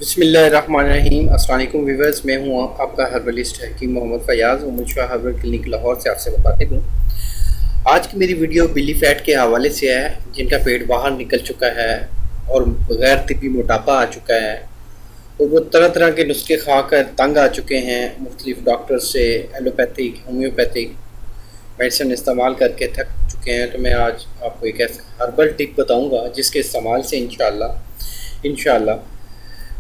بسم اللہ الرحمن الرحیم۔ السلام علیکم ویورز، میں ہوں آپ کا ہربلسٹ حکیم محمد فیاض اور مشفا ہربل کلینک لاہور سے آپ سے مخاطب ہوں۔ آج کی میری ویڈیو بلی فیٹ کے حوالے سے ہے، جن کا پیٹ باہر نکل چکا ہے اور غیر طبی موٹاپا آ چکا ہے اور وہ طرح طرح کے نسخے کھا کر تنگ آ چکے ہیں، مختلف ڈاکٹر سے ایلوپیتھک ہومیوپیتھک میڈیسن استعمال کر کے تھک چکے ہیں۔ تو میں آج آپ کو ایک ایسا ہربل ٹپ بتاؤں گا جس کے استعمال سے انشاءاللہ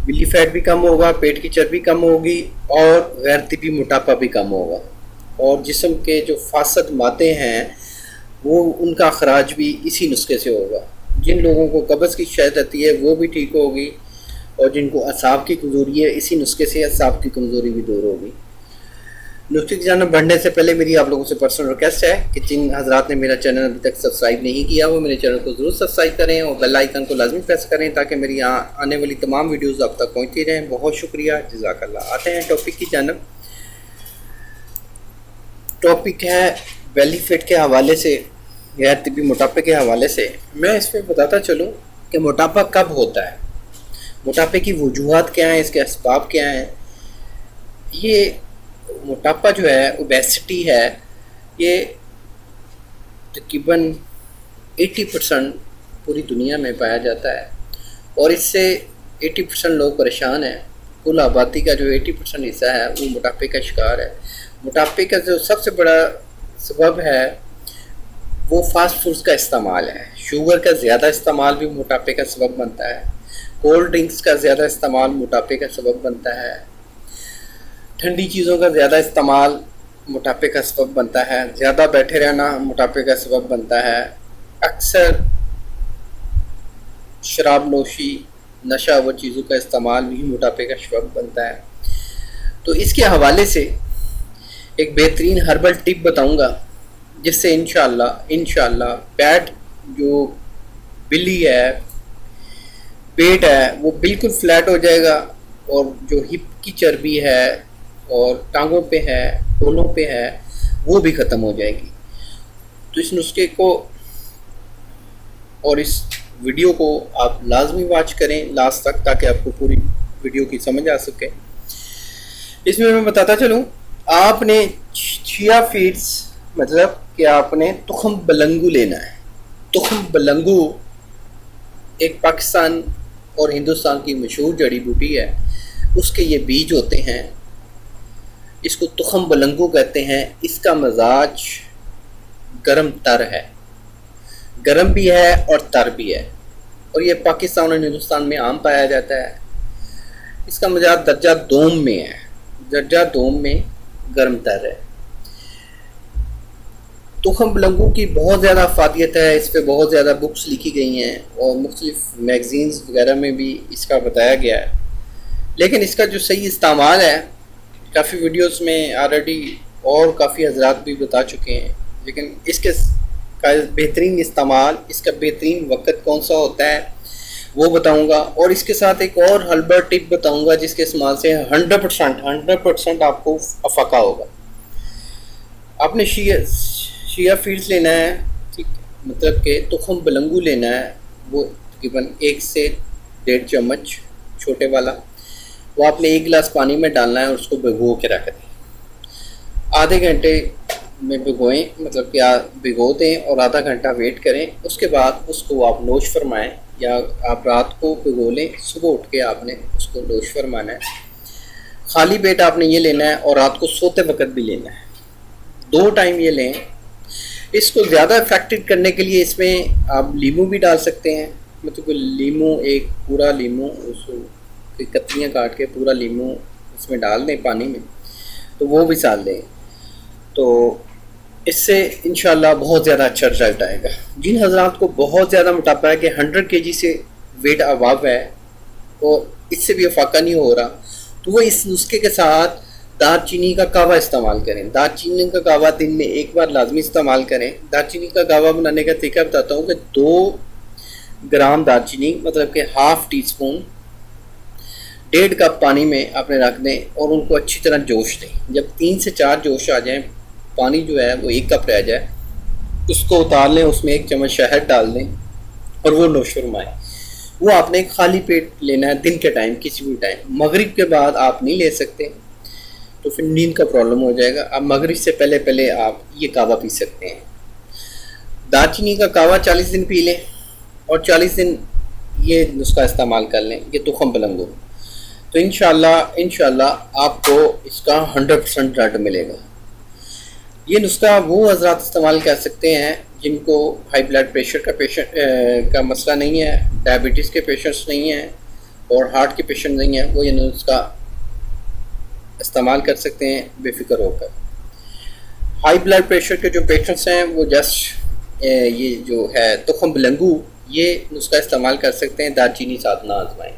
بلی فیٹ بھی کم ہوگا، پیٹ کی چربی کم ہوگی اور غیر طبی موٹاپا بھی کم ہوگا، اور جسم کے جو فاسد مادے ہیں وہ ان کا اخراج بھی اسی نسخے سے ہوگا۔ جن لوگوں کو قبض کی شکایت آتی ہے وہ بھی ٹھیک ہوگی، اور جن کو اعصاب کی کمزوری ہے اسی نسخے سے اعصاب کی کمزوری بھی دور ہوگی۔ نسخے کی جانب بڑھنے سے پہلے میری آپ لوگوں سے پرسنل ریکویسٹ ہے کہ جن حضرات نے میرا چینل ابھی تک سبسکرائب نہیں کیا وہ میرے چینل کو ضرور سبسکرائب کریں اور بیل آئیکن کو لازمی پریس کریں تاکہ میری آنے والی تمام ویڈیوز آپ تک پہنچتی رہیں۔ بہت شکریہ، جزاک اللہ۔ آتے ہیں ٹاپک کی جانب۔ ٹاپک ہے بیلی فیٹ کے حوالے سے، غیر طبی موٹاپے کے حوالے سے۔ میں اس پہ بتاتا چلوں کہ موٹاپا کب ہوتا ہے، موٹاپے کی وجوہات کیا ہیں، اس کے اسباب کیا ہیں۔ یہ موٹاپا جو ہے، اوبیسٹی ہے، یہ تقریباً 80% پوری دنیا میں پایا جاتا ہے، اور اس سے 80% لوگ پریشان ہیں۔ کل آبادی کا جو 80% حصہ ہے وہ موٹاپے کا شکار ہے۔ موٹاپے کا جو سب سے بڑا سبب ہے وہ فاسٹ فوڈز کا استعمال ہے۔ شوگر کا زیادہ استعمال بھی موٹاپے کا سبب بنتا ہے۔ کولڈ ڈرنکس کا زیادہ استعمال موٹاپے کا سبب بنتا ہے۔ ٹھنڈی چیزوں کا زیادہ استعمال موٹاپے کا سبب بنتا ہے۔ زیادہ بیٹھے رہنا موٹاپے کا سبب بنتا ہے۔ اکثر شراب نوشی، نشہ و چیزوں کا استعمال بھی موٹاپے کا سبب بنتا ہے۔ تو اس کے حوالے سے ایک بہترین ہربل ٹپ بتاؤں گا جس سے انشاءاللہ پیٹ جو بلی ہے، پیٹ ہے، وہ بالکل فلیٹ ہو جائے گا، اور جو ہپ کی چربی ہے اور ٹانگوں پہ ہے، ڈولوں پہ ہے، وہ بھی ختم ہو جائے گی۔ تو اس نسخے کو اور اس ویڈیو کو آپ لازمی واچ کریں لاسٹ تک تاکہ آپ کو پوری ویڈیو کی سمجھ آ سکے۔ اس میں بتاتا چلوں، آپ نے چیا فیڈز، مطلب کہ آپ نے تخم بلنگو لینا ہے۔ تخم بلنگو ایک پاکستان اور ہندوستان کی مشہور جڑی بوٹی ہے، اس کے یہ بیج ہوتے ہیں، اس کو تخم بلنگو کہتے ہیں۔ اس کا مزاج گرم تر ہے، گرم بھی ہے اور تر بھی ہے، اور یہ پاکستان اور ہندوستان میں عام پایا جاتا ہے۔ اس کا مزاج درجہ دوم میں ہے، درجہ دوم میں گرم تر ہے۔ تخم بلنگو کی بہت زیادہ افادیت ہے، اس پہ بہت زیادہ بکس لکھی گئی ہیں اور مختلف میگزینز وغیرہ میں بھی اس کا بتایا گیا ہے، لیکن اس کا جو صحیح استعمال ہے کافی ویڈیوز میں آلریڈی اور کافی حضرات بھی بتا چکے ہیں، لیکن اس کے کا بہترین استعمال، اس کا بہترین وقت کون سا ہوتا ہے وہ بتاؤں گا، اور اس کے ساتھ ایک اور ہربل ٹپ بتاؤں گا جس کے استعمال سے 100% آپ کو افاقہ ہوگا۔ آپ نے شیعہ فیڈز لینا ہے، ٹھیک، مطلب کہ تخم بلنگو لینا ہے، وہ تقریباً 1 سے 1.5 چمچ چھوٹے والا، وہ آپ نے 1 گلاس پانی میں ڈالنا ہے اور اس کو بھگو کے رکھ دیں۔ آدھے گھنٹے میں بھگوئیں، مطلب کہ بھگو دیں اور آدھا گھنٹہ ویٹ کریں، اس کے بعد اس کو آپ نوش فرمائیں، یا آپ رات کو بھگو لیں، صبح اٹھ کے آپ نے اس کو نوش فرمانا ہے۔ خالی پیٹ آپ نے یہ لینا ہے اور رات کو سوتے وقت بھی لینا ہے، 2 ٹائم یہ لیں۔ اس کو زیادہ افیکٹو کرنے کے لیے اس میں آپ لیمو بھی ڈال سکتے ہیں، مطلب کہ لیمو، ایک پورا لیمو، اس کو کتریاں کاٹ کے پورا لیمو اس میں ڈال دیں پانی میں، تو وہ بھی سال دیں، تو اس سے انشاءاللہ بہت زیادہ اچھا رزلٹ آئے گا۔ جن حضرات کو بہت زیادہ موٹاپا ہے کہ 100 kg سے ویٹ ابو ہے اور اس سے بھی افاقہ نہیں ہو رہا، تو وہ اس نسخے کے ساتھ دار چینی کا کعوہ استعمال کریں۔ دار چینی کا کعوہ دن میں 1 بار لازمی استعمال کریں۔ دار چینی کا کعوہ بنانے کا طریقہ بتاتا ہوں کہ 2 گرام دار چینی، مطلب کہ ½ ٹی اسپون، 1.5 کپ پانی میں آپ نے رکھ دیں اور ان کو اچھی طرح جوش دیں۔ جب 3 سے 4 جوش آ جائیں، پانی جو ہے وہ 1 کپ رہ جائے، اس کو اتار لیں، اس میں 1 چمچ شہد ڈال دیں اور وہ نوش فرمائیں۔ وہ آپ نے خالی پیٹ لینا ہے دن کے ٹائم، کسی بھی ٹائم. مغرب کے بعد آپ نہیں لے سکتے تو پھر نیند کا پرابلم ہو جائے گا. اب مغرب سے پہلے پہلے آپ یہ کعوہ پی سکتے ہیں. دار چینی کا کعوہ 40 دن پی لیں اور 40 دن یہ نسخہ استعمال کر لیں، یہ تخم بلنگو. تو انشاءاللہ آپ کو اس کا 100% رزلٹ ملے گا. یہ نسخہ وہ حضرات استعمال کر سکتے ہیں جن کو ہائی بلڈ پریشر کا مسئلہ نہیں ہے، ڈائبٹیز کے پیشنٹس نہیں ہیں اور ہارٹ کے پیشنٹ نہیں ہیں، وہ یہ نسخہ استعمال کر سکتے ہیں بے فکر ہو کر. ہائی بلڈ پریشر کے جو پیشنٹس ہیں وہ جسٹ یہ جو ہے تخم بلنگو یہ نسخہ استعمال کر سکتے ہیں، دار چینی ساتھ نہ آزمائیں.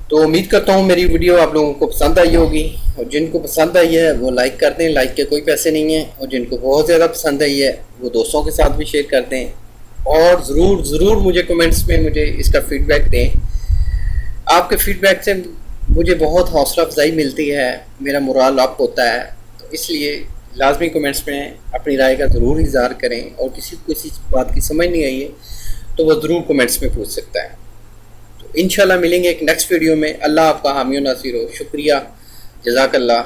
تو امید کرتا ہوں میری ویڈیو آپ لوگوں کو پسند آئی ہوگی، اور جن کو پسند آئی ہے وہ لائک کر دیں، لائک کے کوئی پیسے نہیں ہیں، اور جن کو بہت زیادہ پسند آئی ہے وہ دوستوں کے ساتھ بھی شیئر کر دیں. اور ضرور مجھے کمنٹس میں مجھے اس کا فیڈ بیک دیں. آپ کے فیڈ بیک سے مجھے بہت حوصلہ افزائی ملتی ہے، میرا مورال اپ ہوتا ہے. تو اس لیے لازمی کمنٹس میں اپنی رائے کا ضرور اظہار کریں، اور کسی کو کسی بات کی سمجھ نہیں آئی ہے تو وہ ضرور کمنٹس میں پوچھ سکتا ہے. انشاءاللہ ملیں گے ایک نیکسٹ ویڈیو میں. اللہ آپ کا حامی و ناصر ہو. شکریہ، جزاک اللہ.